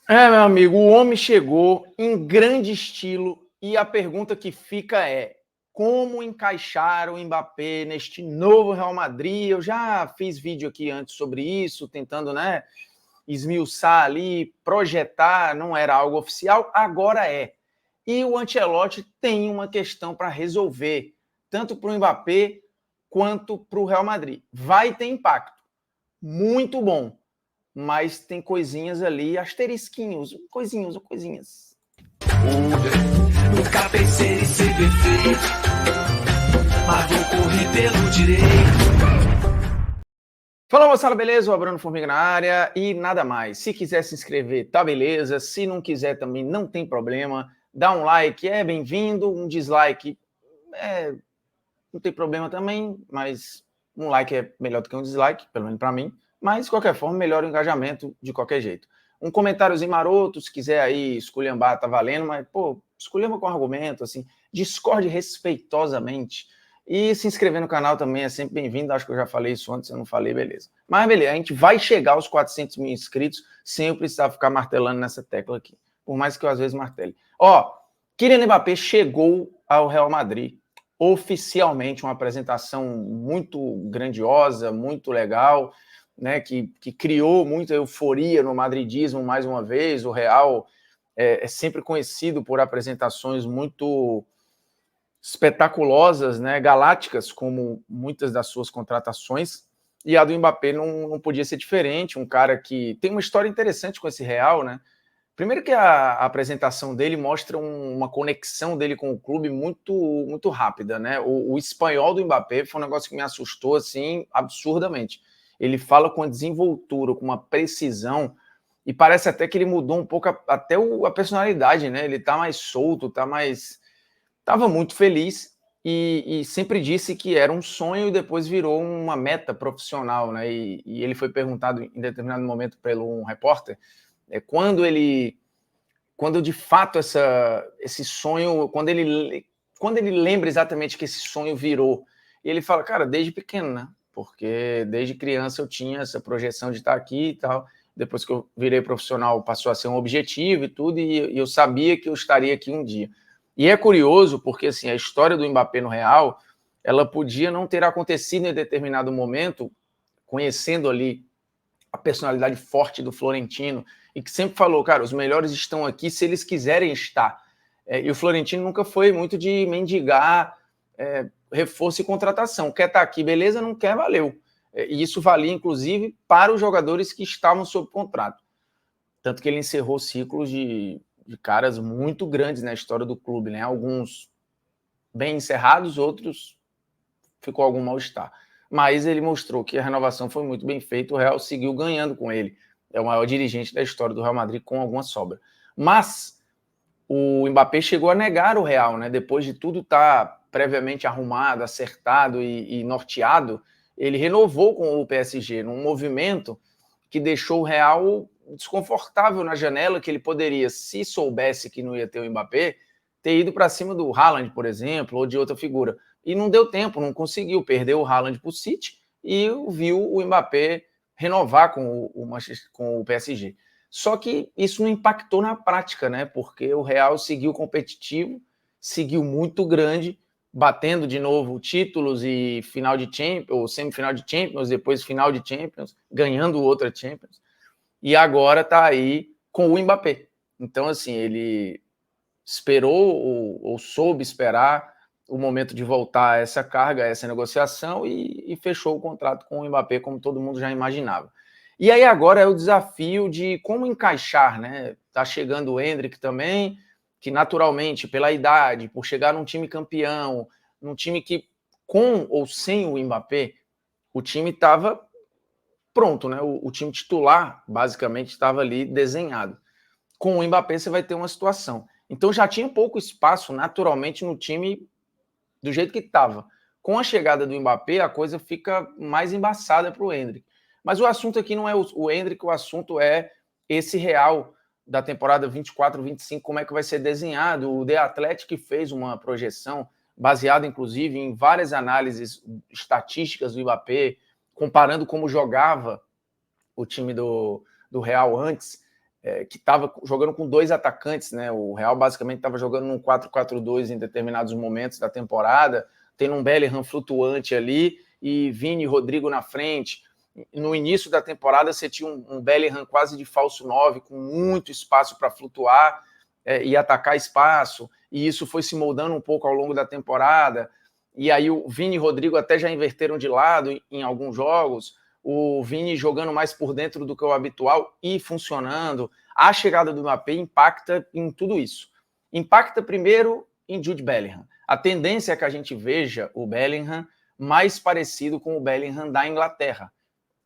Meu amigo, o homem chegou em grande estilo e a pergunta que fica é: como encaixar o Mbappé neste novo Real Madrid? Eu já fiz vídeo aqui antes sobre isso, tentando, né, esmiuçar ali, projetar, não era algo oficial, agora é. E o Ancelotti tem uma questão para resolver, tanto para o Mbappé quanto para o Real Madrid. Vai ter impacto, muito bom, mas tem coisinhas ali, asterisquinhos, coisinhas. Nunca pensei em ser perfeito, mas vou correr pelo direito. Fala moçada, beleza? O Bruno Formiga na área e nada mais. Se quiser se inscrever, tá beleza. Se não quiser também, não tem problema. Dá um like, é bem-vindo. Um dislike, não tem problema também, mas um like é melhor do que um dislike, pelo menos para mim. Mas, de qualquer forma, melhora o engajamento de qualquer jeito. Um comentáriozinho maroto, se quiser aí esculhambar, tá valendo, mas, pô, esculhamba com argumento, assim, discorde respeitosamente. E se inscrever no canal também é sempre bem-vindo. Acho que eu já falei isso antes, eu não falei, beleza. Mas, beleza, a gente vai chegar aos 400 mil inscritos sem eu precisar ficar martelando nessa tecla aqui. Por mais que eu, às vezes, martele. Ó, Kylian Mbappé chegou ao Real Madrid oficialmente, uma apresentação muito grandiosa, muito legal, né, que criou muita euforia no madridismo mais uma vez. O Real é sempre conhecido por apresentações muito espetaculosas, né, galácticas, como muitas das suas contratações, e a do Mbappé não podia ser diferente, um cara que tem uma história interessante com esse Real, né. Primeiro que a apresentação dele mostra uma conexão dele com o clube muito rápida, né? O espanhol do Mbappé foi um negócio que me assustou, assim, absurdamente. Ele fala com a desenvoltura, com uma precisão, e parece até que ele mudou um pouco até a personalidade, né? Ele tá mais solto, tá mais... Tava muito feliz e sempre disse que era um sonho e depois virou uma meta profissional, né? E ele foi perguntado em determinado momento pelo um repórter quando de fato esse sonho, quando ele lembra exatamente que esse sonho virou. E ele fala, cara, desde pequeno, né? Porque desde criança eu tinha essa projeção de estar aqui e tal. Depois que eu virei profissional, passou a ser um objetivo e tudo, e eu sabia que eu estaria aqui um dia. E é curioso porque assim, a história do Mbappé no Real, ela podia não ter acontecido em determinado momento, conhecendo ali a personalidade forte do Florentino, e que sempre falou, cara, os melhores estão aqui se eles quiserem estar. E o Florentino nunca foi muito de mendigar reforço e contratação. Quer estar aqui, beleza, não quer, valeu. E isso valia, inclusive, para os jogadores que estavam sob contrato. Tanto que ele encerrou ciclos de caras muito grandes na história do clube, né? Alguns bem encerrados, outros ficou algum mal-estar. Mas ele mostrou que a renovação foi muito bem feita, o Real seguiu ganhando com ele. É o maior dirigente da história do Real Madrid com alguma sobra. Mas o Mbappé chegou a negar o Real, né? Depois de tudo estar previamente arrumado, acertado e norteado, ele renovou com o PSG num movimento que deixou o Real desconfortável na janela, que ele poderia, se soubesse que não ia ter o Mbappé, ter ido para cima do Haaland, por exemplo, ou de outra figura. E não deu tempo, não conseguiu, perdeu o Haaland para o City e viu o Mbappé renovar com o PSG. Só que isso não impactou na prática, né? Porque o Real seguiu competitivo, seguiu muito grande, batendo de novo títulos e final de Champions, ou semifinal de Champions, depois final de Champions, ganhando outra Champions. E agora está aí com o Mbappé. Então, assim, ele esperou ou soube esperar o momento de voltar a essa carga, a essa negociação e fechou o contrato com o Mbappé, como todo mundo já imaginava. E aí agora é o desafio de como encaixar, né? Tá chegando o Endrick também, que naturalmente, pela idade, por chegar num time campeão, num time que, com ou sem o Mbappé, o time estava pronto, né? O time titular, basicamente, estava ali desenhado. Com o Mbappé, você vai ter uma situação. Então já tinha pouco espaço, naturalmente, no time do jeito que estava. Com a chegada do Mbappé, a coisa fica mais embaçada para o Endrick. Mas o assunto aqui não é o Endrick, o assunto é esse Real da temporada 24-25, como é que vai ser desenhado. O The Athletic fez uma projeção baseada, inclusive, em várias análises estatísticas do Mbappé, comparando como jogava o time do Real antes, que estava jogando com 2 atacantes, né? O Real basicamente estava jogando num 4-4-2 em determinados momentos da temporada, tendo um Bellingham flutuante ali e Vini e Rodrigo na frente. No início da temporada você tinha um Bellingham quase de falso 9, com muito espaço para flutuar e atacar espaço, e isso foi se moldando um pouco ao longo da temporada, e aí o Vini e Rodrigo até já inverteram de lado em alguns jogos, o Vini jogando mais por dentro do que o habitual e funcionando. A chegada do Mbappé impacta em tudo isso. Impacta primeiro em Jude Bellingham. A tendência é que a gente veja o Bellingham mais parecido com o Bellingham da Inglaterra,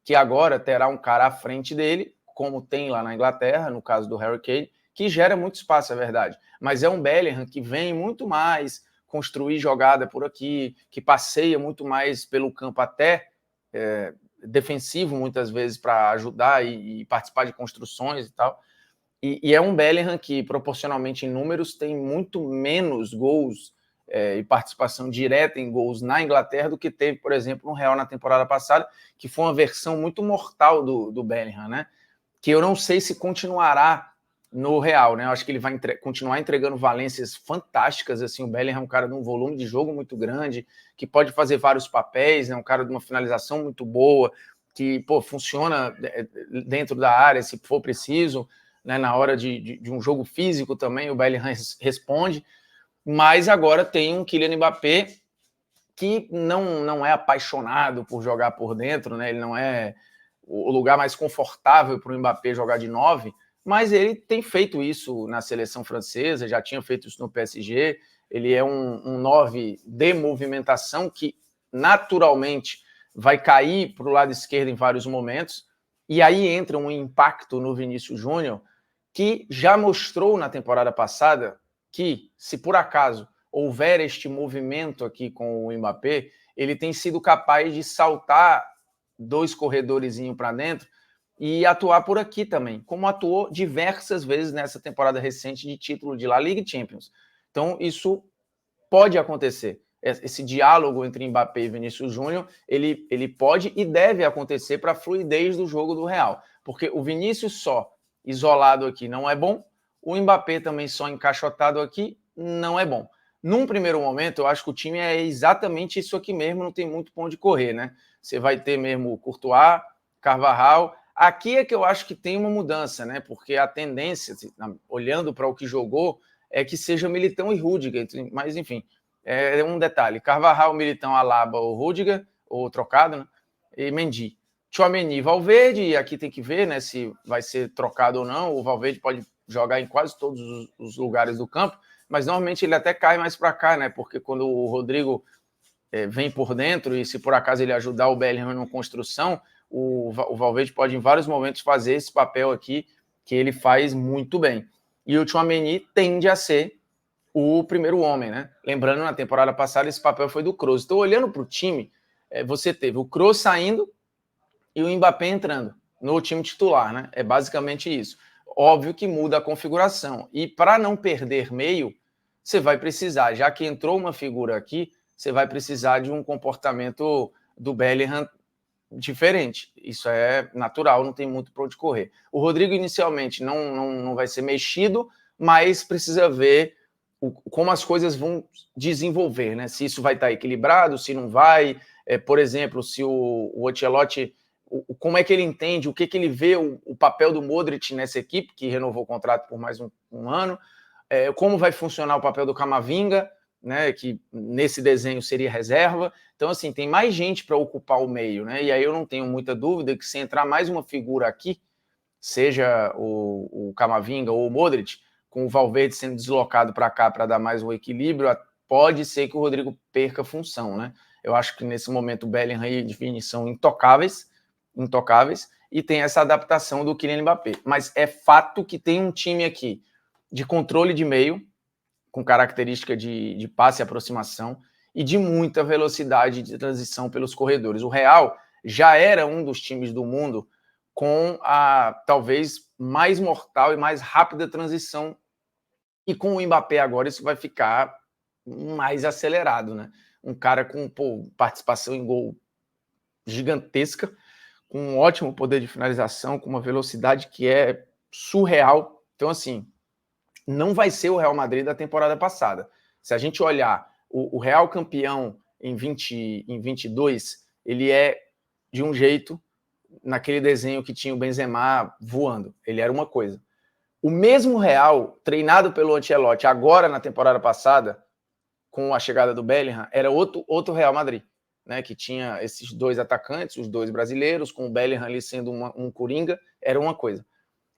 que agora terá um cara à frente dele, como tem lá na Inglaterra, no caso do Harry Kane, que gera muito espaço, é verdade. Mas é um Bellingham que vem muito mais construir jogada por aqui, que passeia muito mais pelo campo até defensivo, muitas vezes, para ajudar e participar de construções e tal. E é um Bellingham que, proporcionalmente em números, tem muito menos gols e participação direta em gols na Inglaterra do que teve, por exemplo, no Real na temporada passada, que foi uma versão muito mortal do Bellingham, né? Que eu não sei se continuará no Real, né? Eu acho que ele vai continuar entregando valências fantásticas, assim, o Bellingham é um cara de um volume de jogo muito grande, que pode fazer vários papéis, né? Um cara de uma finalização muito boa, que, funciona dentro da área, se for preciso, né? Na hora de um jogo físico também, o Bellingham responde, mas agora tem um Kylian Mbappé que não é apaixonado por jogar por dentro, né? Ele não é o lugar mais confortável para o Mbappé jogar de 9, mas ele tem feito isso na seleção francesa, já tinha feito isso no PSG, ele é um 9 de movimentação que naturalmente vai cair para o lado esquerdo em vários momentos, e aí entra um impacto no Vinícius Júnior, que já mostrou na temporada passada que, se por acaso houver este movimento aqui com o Mbappé, ele tem sido capaz de saltar 2 corredorzinhos para dentro e atuar por aqui também, como atuou diversas vezes nessa temporada recente de título de La Liga e Champions. Então, isso pode acontecer. Esse diálogo entre Mbappé e Vinícius Júnior, ele pode e deve acontecer para a fluidez do jogo do Real, porque o Vinícius só isolado aqui não é bom, o Mbappé também só encaixotado aqui não é bom. Num primeiro momento, eu acho que o time é exatamente isso aqui mesmo, não tem muito pra onde correr, né? Você vai ter mesmo o Courtois, Carvajal. Aqui é que eu acho que tem uma mudança, né? Porque a tendência, olhando para o que jogou, é que seja Militão e Rüdiger. Mas, enfim, é um detalhe. Carvajal, Militão, Alaba ou Rüdiger, ou trocado, né? E Mendy. Tchouaméni, Valverde, e aqui tem que ver, né, se vai ser trocado ou não. O Valverde pode jogar em quase todos os lugares do campo, mas normalmente ele até cai mais para cá, né? Porque quando o Rodrigo vem por dentro e se por acaso ele ajudar o Bellingham na construção, o Valverde pode em vários momentos fazer esse papel aqui que ele faz muito bem. E o Tchouaméni tende a ser o primeiro homem, né? Lembrando, na temporada passada esse papel foi do Kroos. Então, olhando para o time, você teve o Kroos saindo e o Mbappé entrando no time titular, né? É basicamente isso. Óbvio que muda a configuração. E para não perder meio, você vai precisar, já que entrou uma figura aqui, você vai precisar de um comportamento do Bellingham diferente. Isso é natural, não tem muito para onde correr. O Rodrigo inicialmente não vai ser mexido, mas precisa ver como as coisas vão desenvolver, né? Se isso vai estar equilibrado, se não vai. Por exemplo, se o Ancelotti, como é que ele entende, o que ele vê, o papel do Modric nessa equipe, que renovou o contrato por mais um ano, como vai funcionar o papel do Camavinga, né, que nesse desenho seria reserva. Então, assim, tem mais gente para ocupar o meio, né? E aí eu não tenho muita dúvida que se entrar mais uma figura aqui, seja o Camavinga ou o Modric, com o Valverde sendo deslocado para cá para dar mais um equilíbrio, pode ser que o Rodrigo perca função, né? Eu acho que nesse momento o Bellingham e o Vini são intocáveis, e tem essa adaptação do Kylian Mbappé. Mas é fato que tem um time aqui de controle de meio, com característica de passe e aproximação, e de muita velocidade de transição pelos corredores. O Real já era um dos times do mundo com a talvez mais mortal e mais rápida transição, e com o Mbappé agora isso vai ficar mais acelerado, né? Um cara com participação em gol gigantesca, com um ótimo poder de finalização, com uma velocidade que é surreal. Então, assim, não vai ser o Real Madrid da temporada passada. Se a gente olhar o Real campeão em 22, ele é de um jeito, naquele desenho que tinha o Benzema voando. Ele era uma coisa. O mesmo Real, treinado pelo Ancelotti agora na temporada passada, com a chegada do Bellingham, era outro Real Madrid, né, que tinha esses dois atacantes, os dois brasileiros, com o Bellingham ali sendo um coringa, era uma coisa.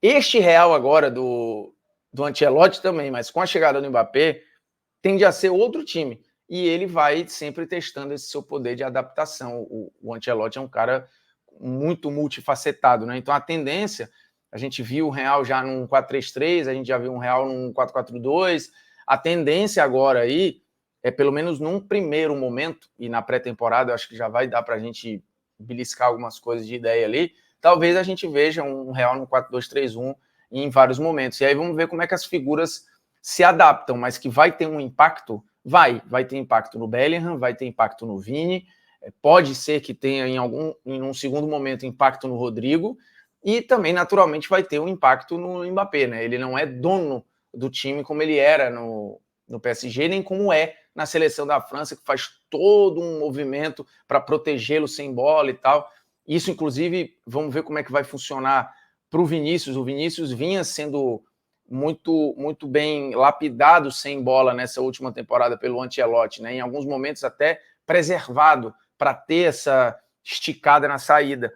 Este Real agora do Ancelotti também, mas com a chegada do Mbappé, tende a ser outro time. E ele vai sempre testando esse seu poder de adaptação. O Ancelotti é um cara muito multifacetado, né? Então a tendência, a gente viu o Real já num 4-3-3, a gente já viu um Real num 4-4-2. A tendência agora aí é, pelo menos num primeiro momento, e na pré-temporada eu acho que já vai dar para a gente beliscar algumas coisas de ideia ali, talvez a gente veja um Real no 4-2-3-1 em vários momentos. E aí vamos ver como é que as figuras se adaptam, mas que vai ter um impacto, vai ter impacto no Bellingham, vai ter impacto no Vini, pode ser que tenha em um segundo momento impacto no Rodrigo, e também naturalmente vai ter um impacto no Mbappé, né? Ele não é dono do time como ele era no PSG, nem como é na seleção da França, que faz todo um movimento para protegê-lo sem bola e tal. Isso, inclusive, vamos ver como é que vai funcionar para o Vinícius. O Vinícius vinha sendo muito bem lapidado sem bola nessa última temporada pelo Ancelotti, né? Em alguns momentos até preservado para ter essa esticada na saída.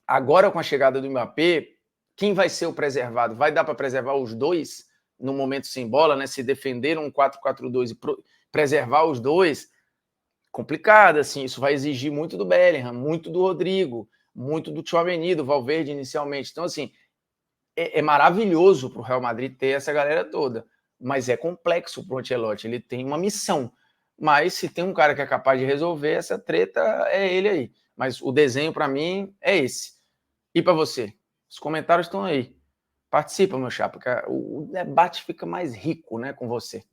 Agora, com a chegada do Mbappé, quem vai ser o preservado? Vai dar para preservar os dois no momento sem bola, né? Se defender um 4-4-2 e preservar os dois, complicado, assim. Isso vai exigir muito do Bellingham, muito do Rodrigo, muito do Tchouaméni, do Valverde inicialmente. Então, assim, é maravilhoso para o Real Madrid ter essa galera toda, mas é complexo para o Ancelotti. Ele tem uma missão, mas se tem um cara que é capaz de resolver essa treta, é ele aí. Mas o desenho, para mim, é esse. E para você? Os comentários estão aí. Participa, meu chapa, porque o debate fica mais rico, né, com você.